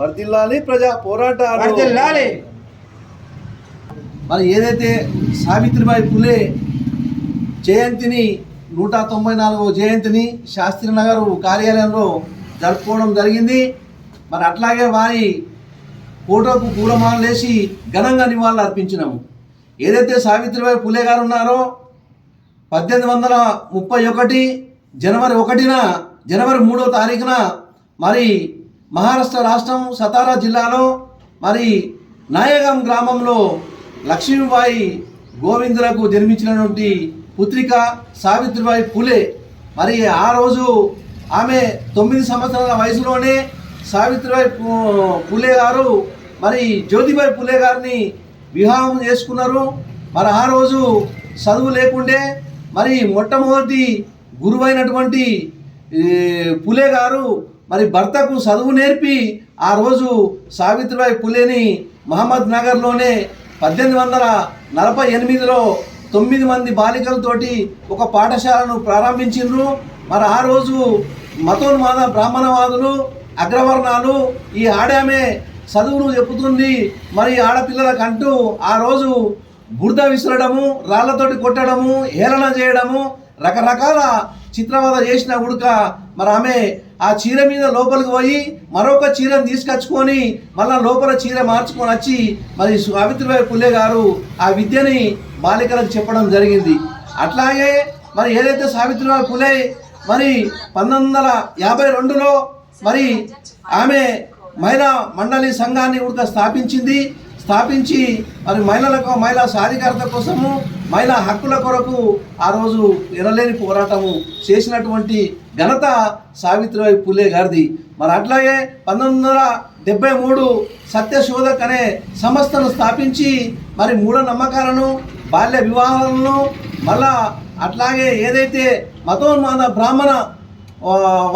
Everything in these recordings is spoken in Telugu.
వర్ధిల్లాలి ప్రజా పోరాటాలు వర్ధిల్లాలి. మరి ఏదైతే సావిత్రిబాయి పులే జయంతిని 194వ జయంతిని శాస్త్రీనగర్ కార్యాలయంలో జరుపుకోవడం జరిగింది. మరి అట్లాగే వారి ఫోటోకు పూలమాలలు వేసి ఘనంగా నివాళులు అర్పించినాము. ఏదైతే సావిత్రిబాయి పులే గారు ఉన్నారో 1831 జనవరి 1న జనవరి 3వ తారీఖున మరి మహారాష్ట్ర రాష్ట్రం సతారా జిల్లాలో మరి నాయగాం గ్రామంలో లక్ష్మీబాయి గోవిందులకు జన్మించినటువంటి పుత్రిక సావిత్రిబాయి పులే. మరి ఆ రోజు ఆమె 9 సంవత్సరాల వయసులోనే సావిత్రిబాయి పులే గారు మరి జ్యోతిబాయి పులే గారిని వివాహం చేసుకున్నారు. మరి ఆ రోజు చదువు లేకుండే మరి మొట్టమొదటి గురువైనటువంటి పులే గారు మరి భర్తకు చదువు నేర్పి ఆ రోజు సావిత్రిబాయి పులేని మహమ్మద్ నగర్లోనే 1848లో 9 మంది బాలికలతోటి ఒక పాఠశాలను ప్రారంభించిండ్రు. మరి ఆ రోజు మతోన్మాద బ్రాహ్మణవాదులు అగ్రవర్ణాలు ఈ ఆడామే చదువును చెప్పుతుంది మరి ఆడపిల్లలకంటూ ఆ రోజు బురద విసరడము, రాళ్లతోటి కొట్టడము, హేళన చేయడము, రకరకాల చిత్రవద చేసిన ఉడక మరి ఆమె ఆ చీర మీద లోపలికి పోయి మరొక చీరను తీసుకొచ్చుకొని మళ్ళీ లోపల చీర మార్చుకొని వచ్చి మరి సావిత్రిబాయి పులే గారు ఆ విద్యని బాలికలకు చెప్పడం జరిగింది. అట్లాగే మరి ఏదైతే సావిత్రిబాయి పులే మరి 1952లో మరి ఆమె మహిళా మండలి సంఘాన్ని ఉడక స్థాపించి మరి మహిళా సాధికారత కోసము మహిళా హక్కుల కొరకు ఆ రోజు ఎనలేని పోరాటము చేసినటువంటి ఘనత సావిత్రిబాయి పులే గారిది. మరి అట్లాగే 1973 సత్యశోధక్ అనే సంస్థను స్థాపించి మరి మూఢనమ్మకాలను, బాల్య వివాహాలను మళ్ళా అట్లాగే ఏదైతే మతోన్మాద బ్రాహ్మణ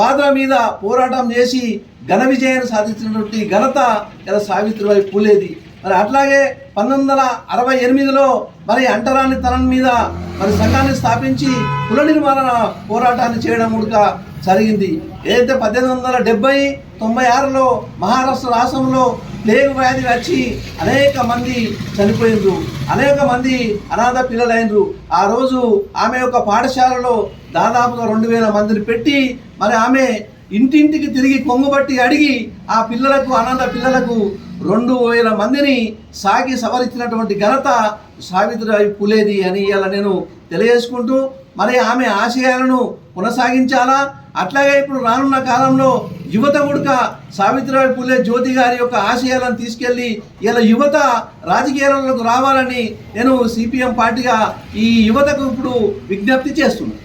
వాదుల మీద పోరాటం చేసి ఘన విజయాన్ని సాధించినటువంటి ఘనత ఇలా సావిత్రిబాయి పులేది. మరి అట్లాగే 1968లో మరి అంటరానితనం మీద మరి సంఘాన్ని స్థాపించి కుల నిర్మాణ పోరాటాన్ని చేయడం కూడా జరిగింది. ఏదైతే 1896లో మహారాష్ట్ర రాష్ట్రంలో ప్లేగు వ్యాధి వచ్చి అనేక మంది చనిపోయినరు, అనేక మంది అనాథ పిల్లలైనరు. ఆ రోజు ఆమె యొక్క పాఠశాలలో దాదాపుగా 2000 మందిని పెట్టి మరి ఆమె ఇంటింటికి తిరిగి కొంగుబట్టి అడిగి ఆ పిల్లలకు, అనాథ పిల్లలకు 2000 మందిని సాగి సవరించినటువంటి ఘనత సావిత్రిబాయి పులేది అని ఇలా నేను తెలియజేసుకుంటూ మరి ఆమె ఆశయాలను కొనసాగించాలా. అట్లాగే ఇప్పుడు రానున్న కాలంలో యువత కూడా సావిత్రిబాయి పులే జ్యోతి గారి యొక్క ఆశయాలను తీసుకెళ్ళి ఇలా యువత రాజకీయాలకు రావాలని నేను సిపిఎం పార్టీగా ఈ యువతకు ఇప్పుడు విజ్ఞప్తి చేస్తున్నాను.